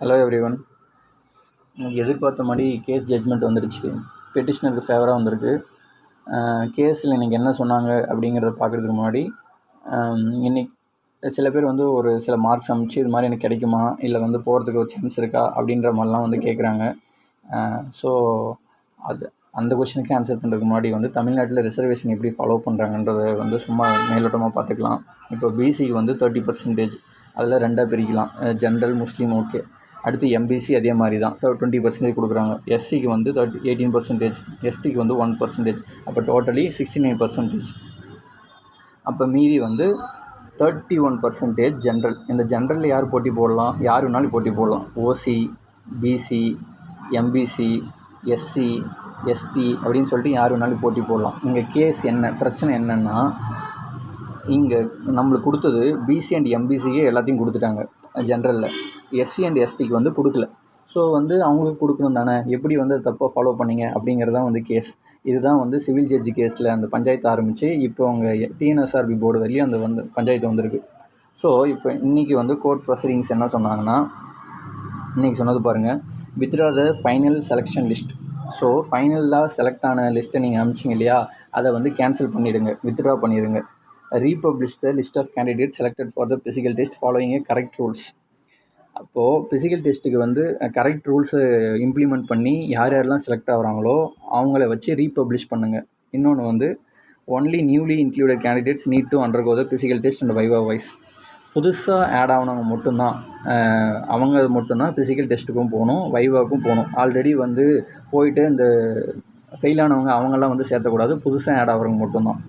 Hello everyone. எனக்கு எதிர்பார்த்த மாதிரி கேஸ் ஜட்ஜ்மெண்ட் வந்துடுச்சு. பெட்டிஷனருக்கு ஃபேவராக வந்திருக்கு. கேஸில் இன்றைக்கி என்ன சொன்னாங்க அப்படிங்கிறத பார்க்குறதுக்கு முன்னாடி இன்னைக்கு சில பேர் வந்து ஒரு சில மார்க்ஸ் அமைச்சு இது மாதிரி எனக்கு கிடைக்குமா, இல்லை வந்து போகிறதுக்கு ஒரு சான்ஸ் இருக்கா அப்படின்ற மாதிரிலாம் வந்து கேட்குறாங்க. ஸோ அது அந்த கொஷனுக்கு ஆன்சர் பண்ணுறதுக்கு முன்னாடி வந்து தமிழ்நாட்டில் ரிசர்வேஷன் எப்படி ஃபாலோ பண்ணுறாங்கன்றதை வந்து சும்மா மேலோட்டமாக பார்த்துக்கலாம். இப்போ பிசிக்கு வந்து 30%, அதில் ரெண்டாக பிரிக்கலாம், ஜென்ரல், முஸ்லீம், ஓகே. அடுத்து எம்பிசி அதே மாதிரி தான் 20% கொடுக்குறாங்க. எஸ்சிக்கு வந்து 18%, எஸ்டிக்கு வந்து 1%, அப்போ டோட்டலி 69%. அப்போ மீதி வந்து 31% ஜென்ரல். இந்த ஜென்ரலில் யார் போட்டி போடலாம்? யார் வேணாலும் போட்டி போடலாம். ஓசி, பிசி, எம்பிசி, எஸ்சி, எஸ்டி அப்படின்னு சொல்லிட்டு யார் வேணாலும் போட்டி போடலாம். இங்கே கேஸ் என்ன பிரச்சனை என்னென்னா, இங்கே நம்மளுக்கு கொடுத்தது பிசி அண்ட் எம்பிசிக்கு எல்லாத்தையும் கொடுத்துட்டாங்க ஜென்ரலில். எஸ்சி அண்ட் எஸ்டிக்கு வந்து கொடுக்கல. ஸோ வந்து அவங்களுக்கு கொடுக்கணும் தானே, எப்படி வந்து தப்பாக ஃபாலோ பண்ணிங்க அப்படிங்கிறதான் வந்து கேஸ். இதுதான் வந்து சிவில் ஜட்ஜி கேஸில் அந்த பஞ்சாயத்து ஆரம்பித்து இப்போ அவங்க டிஎன்எஸ்ஆர்பி போர்டு வரையும் அந்த வந்து பஞ்சாயத்து வந்திருக்கு. ஸோ இப்போ இன்றைக்கி வந்து கோர்ட் ப்ரொசீடிங்ஸ் என்ன சொன்னாங்கன்னா, இன்றைக்கி சொன்னது பாருங்கள், withdraw the final selection list. So ஃபைனலாக செலக்ட் ஆன லிஸ்ட்டை நீங்கள் அனுப்பிச்சிங்க இல்லையா, அதை வந்து கேன்சல் பண்ணிவிடுங்க, வித்ட்ரா பண்ணிடுங்க. Republish the list of candidate selected for the physical test following a correct rules. அப்போது பிசிக்கல் டெஸ்ட்டுக்கு வந்து கரெக்ட் ரூல்ஸை இம்ப்ளிமெண்ட் பண்ணி யார் யாரெல்லாம் செலக்ட் ஆகிறாங்களோ அவங்கள வச்சு ரீபப்ளிஷ் பண்ணுங்கள். இன்னொன்று வந்து only newly included candidates need to undergo the physical test and viva voce. புதுசாக ஆட் ஆனவங்க மட்டும்தான், அவங்க மட்டும்தான் பிசிக்கல் டெஸ்ட்டுக்கும் போகணும், வைவாவுக்கும் போகணும். ஆல்ரெடி வந்து போயிட்டு இந்த ஃபெயில் ஆனவங்க அவங்கெல்லாம் வந்து சேர்த்தக்கூடாது. புதுசாக ஆட் ஆகிறவங்க மட்டும்தான்.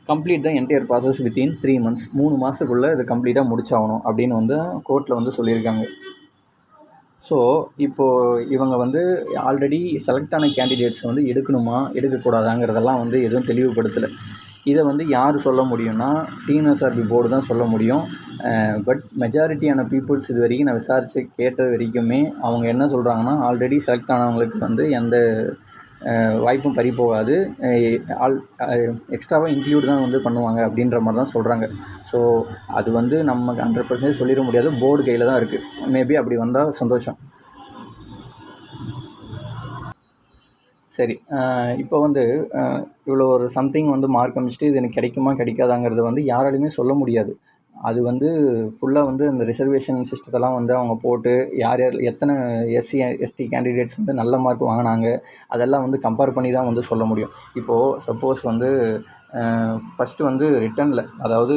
Complete the entire process within 3 months. 3 மாதத்துக்குள்ளே இது கம்ப்ளீட்டாக முடிச்சாகணும் அப்படின்னு வந்து கோர்ட்டில் வந்து சொல்லியிருக்காங்க. ஸோ இப்போது இவங்க வந்து ஆல்ரெடி செலக்ட் ஆன கேண்டிடேட்ஸ் வந்து எடுக்கணுமா எடுக்கக்கூடாதாங்கிறதெல்லாம் வந்து எதுவும் தெளிவுபடுத்தலை. இதை வந்து யார் சொல்ல முடியும்னா டிஎன்எஸ்ஆர்பி போர்டு தான் சொல்ல முடியும். பட் மெஜாரிட்டியான பீப்புள்ஸ் இது வரைக்கும் நான் விசாரித்து கேட்ட வரைக்குமே அவங்க என்ன சொல்கிறாங்கன்னா, ஆல்ரெடி செலக்ட் ஆனவங்களுக்கு வந்து எந்த வாய்ப்பும் பறி போகாது, எக்ஸ்ட்ராவாக இன்க்ளூட் தான் வந்து பண்ணுவாங்க அப்படின்ற மாதிரி தான் சொல்கிறாங்க. ஸோ அது வந்து நம்ம 100% சொல்லிட முடியாது, போர்டு கையில் தான் இருக்குது. மேபி அப்படி வந்தால் சந்தோஷம். சரி, இப்போ வந்து இவ்வளோ ஒரு சம்திங் வந்து மார்க் அமைச்சிட்டு இது எனக்கு கிடைக்குமா கிடைக்காதாங்கிறது வந்து யாராலையுமே சொல்ல முடியாது. அது வந்து ஃபுல்லாக வந்து அந்த ரிசர்வேஷன் சிஸ்டத்தெல்லாம் வந்து அவங்க போட்டு யார் யார் எத்தனை எஸ்சி எஸ்டி கேண்டிடேட்ஸ் வந்து நல்ல மார்க் வாங்கினாங்க அதெல்லாம் வந்து கம்பேர் பண்ணி தான் வந்து சொல்ல முடியும். இப்போது சப்போஸ் வந்து ஃபஸ்ட்டு வந்து ரிட்டனில், அதாவது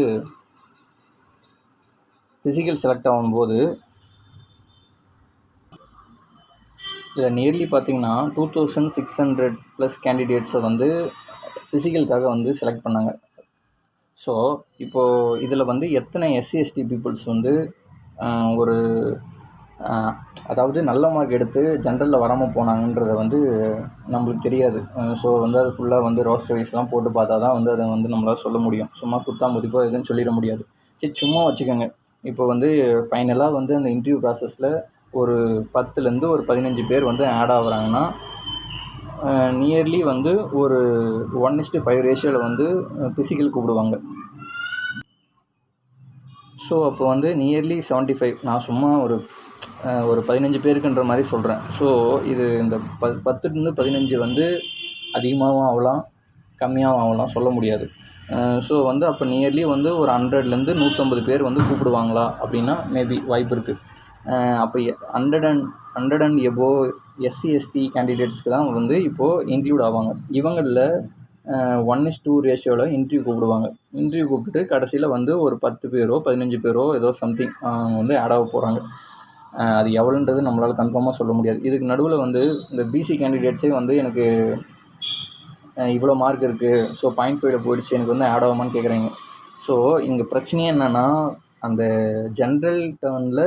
ஃபிசிக்கல் செலக்ட் ஆகும்போது இதில் நியர்லி பார்த்திங்கன்னா 2600+ கேண்டிடேட்ஸை வந்து ஃபிசிக்கலுக்காக வந்து செலக்ட் பண்ணாங்க. ஸோ இப்போது இதில் வந்து எத்தனை எஸ்சி எஸ்டி பீப்புள்ஸ் வந்து ஒரு அதாவது நல்ல மார்க் எடுத்து ஜென்ரலில் வராமல் போனாங்கன்றதை வந்து நம்மளுக்கு தெரியாது. ஸோ வந்து அது ஃபுல்லாக வந்து ரோஸ்டர் வைஸ்லாம் போட்டு பார்த்தா தான் வந்து அதை வந்து நம்மளால் சொல்ல முடியும். சும்மா குத்தாமதிப்போ எதுவும் சொல்லிட முடியாது. சரி, சும்மா வச்சுக்கோங்க. இப்போ வந்து ஃபைனலாக வந்து அந்த இன்டர்வியூ ப்ராசஸில் ஒரு 10லேருந்து ஒரு 15 பேர் வந்து ஆட் ஆகுறாங்கன்னா நியர்லி வந்து ஒரு 1:5 ரேஷியோவில் வந்து ஃபிசிக்கல் கூப்பிடுவாங்க. ஸோ அப்போ வந்து நியர்லி 75, நான் சும்மா ஒரு 15 பேருக்குன்ற மாதிரி சொல்கிறேன். ஸோ இது இந்த 10லேருந்து 15 வந்து அதிகமாகவும் ஆகலாம், கம்மியாகவும் ஆகலாம், சொல்ல முடியாது. ஸோ வந்து அப்போ நியர்லி வந்து ஒரு 100லேருந்து 150 பேர் வந்து கூப்பிடுவாங்களா அப்படின்னா மேபி வாய்ப்பு இருக்குது. அப்போ 100 and எபோவ் எஸ்சி எஸ்டி கேண்டிடேட்ஸ்க்கு தான் வந்து இப்போது இன்க்ளூட் ஆவாங்க. இவங்களில் 1:2 ரேஷியோவில் இன்டர்வியூ கூப்பிடுவாங்க. இன்டர்வியூ கூப்பிட்டுட்டு கடைசியில் வந்து ஒரு 10 பேரோ 15 பேரோ ஏதோ சம்திங் அவங்க வந்து ஆட் ஆக போகிறாங்க. அது எவ்வளோன்றது நம்மளால் கன்ஃபார்மாக சொல்ல முடியாது. இதுக்கு நடுவில் வந்து இந்த பிசி கேண்டிடேட்ஸே வந்து எனக்கு இவ்வளோ மார்க் இருக்குது, ஸோ 0.5 போயிடுச்சு, எனக்கு வந்து ஆட் ஆகுமான்னு கேட்குறாங்க. ஸோ இங்கே பிரச்சனையே என்னென்னா, அந்த ஜென்ரல் டர்னில்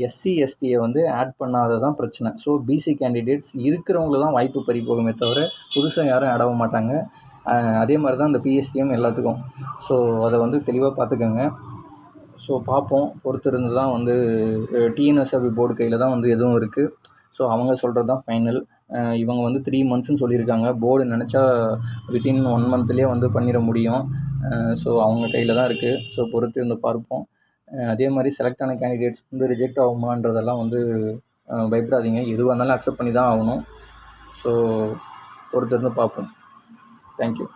எஸ்சி எஸ்டியை வந்து ஆட் பண்ணாததான் பிரச்சனை. ஸோ பிசி கேண்டிடேட்ஸ் இருக்கிறவங்கள தான் வாய்ப்பு பறி போகுமே தவிர புதுசாக யாரும் ஆட் ஆக மாட்டாங்க. அதே மாதிரி தான் இந்த பிஎஸ்டிஎம் எல்லாத்துக்கும். ஸோ அதை வந்து தெளிவாக பார்த்துக்கோங்க. ஸோ பார்ப்போம், பொறுத்து இருந்து தான் வந்து டிஎன்எஸ்ஆர்பி போர்டு கையில் தான் வந்து எதுவும் இருக்குது. ஸோ அவங்க சொல்கிறது தான் ஃபைனல். இவங்க வந்து 3 monthsன்னு சொல்லியிருக்காங்க. போர்டு நினச்சா வித்தின் 1 monthலேயே வந்து பண்ணிட முடியும். ஸோ அவங்க கையில் தான் இருக்குது. ஸோ பொறுத்து இருந்து பார்ப்போம். அதே மாதிரி செலக்ட் ஆன கேண்டிடேட்ஸ் வந்து ரிஜெக்ட் ஆகுமான்றதெல்லாம் வந்து பயப்படாதீங்க, எதுவாக இருந்தாலும் அக்செப்ட் பண்ணி தான் ஆகணும். ஸோ பொறுத்திருந்து பார்ப்போம். தேங்க்யூ.